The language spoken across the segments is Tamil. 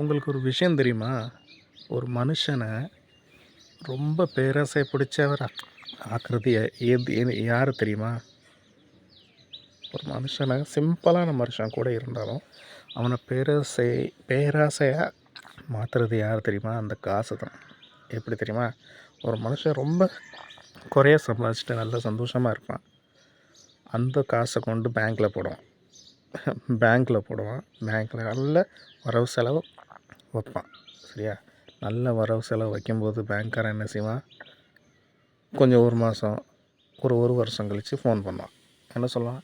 உங்களுக்கு ஒரு விஷயம் தெரியுமா? ஒரு மனுஷன ரொம்ப பேராசை பிடிச்சவர் ஆக்குறது யாரு தெரியுமா? ஒரு மனுஷன சிம்பிளான மனுஷன் கூட இருந்தாலும், அவன பேராசையா மாத்துறது யார் தெரியுமா? அந்த காசு தான். எப்படி தெரியுமா? ஒரு மனுஷன் ரொம்ப குறைய சம்பாதிச்சுட்டு நல்லா சந்தோஷமா இருப்பான். அந்த காசை கொண்டு பேங்க்ல போடுவான். பேங்க்ல நல்ல வரவு செலவு வைப்பான். சரியா? நல்ல வரவு செலவு வைக்கும்போது பேங்க்காரன் என்ன செய்வான்? கொஞ்சம் ஒரு மாதம், ஒரு வருஷம் கழித்து ஃபோன் பண்ணுவான். என்ன சொல்லுவான்?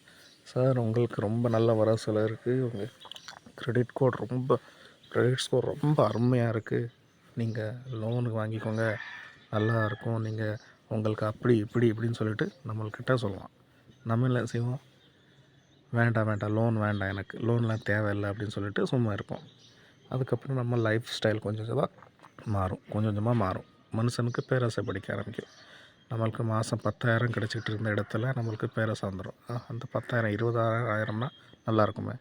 சார், உங்களுக்கு ரொம்ப நல்ல வரவு செலவு இருக்குது. உங்கள் கிரெடிட் ஸ்கோர் ரொம்ப அருமையாக இருக்குது. நீங்கள் லோனுக்கு வாங்கிக்கோங்க, நல்லா இருக்கும். உங்களுக்கு அப்படி இப்படி இப்படின்னு சொல்லிட்டு நம்மள்கிட்ட சொல்லுவான். நம்ம என்ன செய்வோம்? வேண்டாம் வேண்டாம், லோன் வேண்டாம், எனக்கு லோன்லாம் தேவையில்லை அப்படின்னு சொல்லிட்டு சும்மா இருப்போம். அதுக்கப்புறம் நம்ம லைஃப் ஸ்டைல் கொஞ்சம் கொஞ்சமாக மாறும். மனுஷனுக்கு பேராசை பிடிக்க ஆரம்பிக்கும். நம்மளுக்கு மாதம் 10,000 கிடச்சிட்டு இருந்த இடத்துல நம்மளுக்கு பேராசை வந்துடும். அந்த 10,000 20,000 நல்லா இருக்குமே,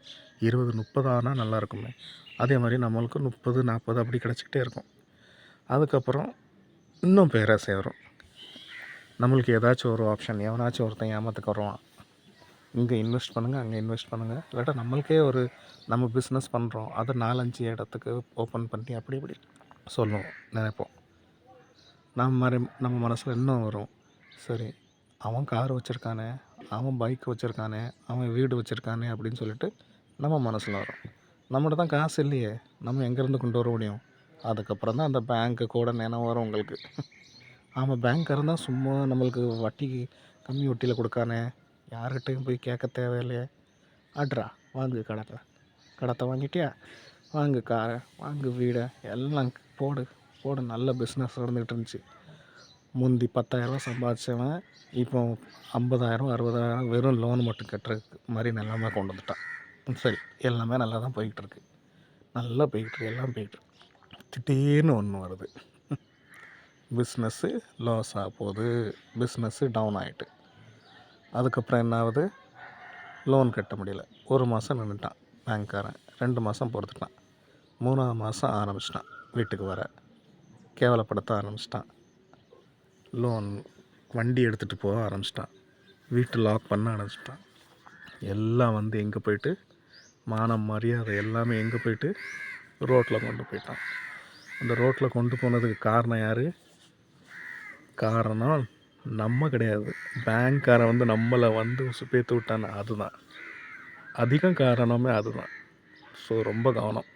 20 30 ஆனால் நல்லா இருக்குமே. அதே மாதிரி நம்மளுக்கு 30 40 அப்படி கிடச்சிக்கிட்டே இருக்கும். அதுக்கப்புறம் இன்னும் பேராசை வரும். நம்மளுக்கு ஏதாச்சும் ஒரு ஆப்ஷன், எவனாச்சும் ஒருத்தன் ஏமாத்துக்கு வருவான். இங்கே இன்வெஸ்ட் பண்ணுங்கள், அங்கே இன்வெஸ்ட் பண்ணுங்கள், இல்லாட்டா நம்மளுக்கே நம்ம பிஸ்னஸ் பண்ணுறோம், அதை 4-5 இடத்துக்கு ஓப்பன் பண்ணி அப்படி இப்படி நினைப்போம். நம்ம மனசில் இன்னும் வரும், சரி, அவன் கார் வச்சுருக்கானே, அவன் பைக் வச்சுருக்கானே, அவன் வீடு வச்சுருக்கானே அப்படின்னு சொல்லிட்டு நம்ம மனசில் வரும். நம்மகிட்ட தான் காசு இல்லையே, நம்ம எங்கேருந்து கொண்டு வர முடியும்? அதுக்கப்புறம் தான் அந்த பேங்க்கு கூட நினைவு வரும் உங்களுக்கு. ஆமாம், பேங்க்காரன் தான் சும்மா நம்மளுக்கு கம்மி வட்டியில் கொடுக்கானே, யார்கிட்டையும் போய் கேட்க தேவையில்லையே. அட்ரா, வாங்கு கடத்தை வாங்கிட்டியா, வாங்கு காரை, வாங்கு வீடை, எல்லாம் போடு. நல்ல பிஸ்னஸ் நடந்துகிட்டு இருந்துச்சு. முந்தி 10,000 சம்பாதிச்சவன் இப்போ 50,000 60,000 வெறும் லோன் மட்டும் கட்டுறதுக்கு மாதிரி நிலமை கொண்டு வந்துட்டான். சரி, எல்லாமே நல்லா தான் போய்கிட்டுருக்கு. எல்லாம் போய்கிட்டுருக்கு. திடீர்னு ஒன்று வருது. பிஸ்னஸ்ஸு லாஸ் ஆக போகுது, பிஸ்னஸ்ஸு டவுன் ஆகிட்டு. அதுக்கப்புறம் என்ன ஆகுது? லோன் கட்ட முடியல. 1 மாதம் நின்றுட்டான் பேங்க்காரன். 2 மாதம் பொறுத்துட்டான். 3ஆவது மாதம் ஆரம்பிச்சிட்டான் வீட்டுக்கு வர. கேவலப்படுத்த ஆரம்பிச்சிட்டான். வண்டி எடுத்துகிட்டு போக ஆரம்பிச்சிட்டான். வீட்டு லாக் பண்ண ஆரம்பிச்சிட்டான். எல்லாம் எங்கே போயிட்டு, மானம் மரியாதை எல்லாமே எங்கே போயிட்டு, ரோட்டில் கொண்டு போயிட்டான். அந்த ரோட்டில் கொண்டு போனதுக்கு காரணம் யார்? காரணம் நம்ம கிடையாது. பேங்க்காரன் நம்மளை சுப்பேத்து விட்டான்னு அதுதான் அதிகம் காரணமே அதுதான். ஸோ ரொம்ப கவனம்.